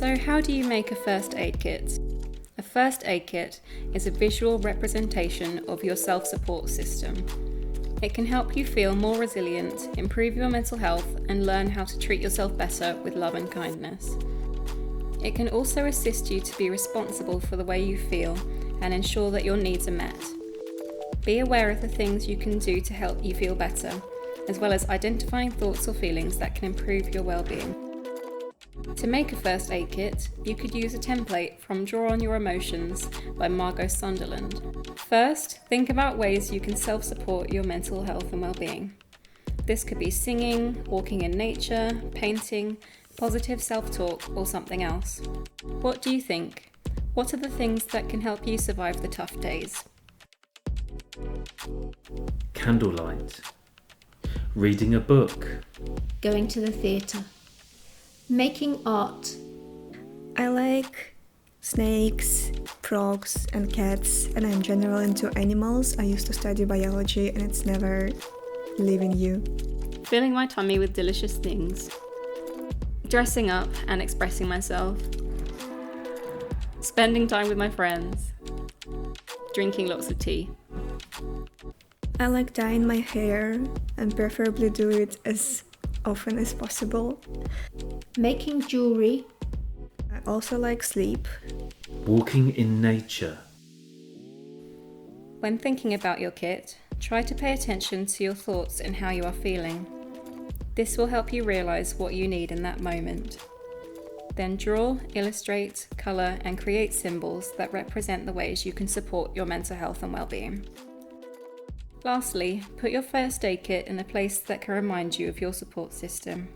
So how do you make a first aid kit? A first aid kit is a visual representation of your self-support system. It can help you feel more resilient, improve your mental health, and learn how to treat yourself better with love and kindness. It can also assist you to be responsible for the way you feel and ensure that your needs are met. Be aware of the things you can do to help you feel better, as well as identifying thoughts or feelings that can improve your well-being. To make a first aid kit, you could use a template from Draw on Your Emotions by Margot Sunderland. First, think about ways you can self-support your mental health and well-being. This could be singing, walking in nature, painting, positive self-talk, or something else. What do you think? What are the things that can help you survive the tough days? Candlelight. Reading a book. Going to the theatre. Making art. I like snakes, frogs and cats, and I'm general into animals. I used to study biology and it's never leaving you. Filling my tummy with delicious things. Dressing up and expressing myself. Spending time with my friends. Drinking lots of tea. I like dyeing my hair and preferably do it as often as possible. Making jewellery. I also like sleep. Walking in nature. When thinking about your kit, try to pay attention to your thoughts and how you are feeling. This will help you realise what you need in that moment. Then draw, illustrate, colour and create symbols that represent the ways you can support your mental health and well-being. Lastly, put your first aid kit in a place that can remind you of your support system.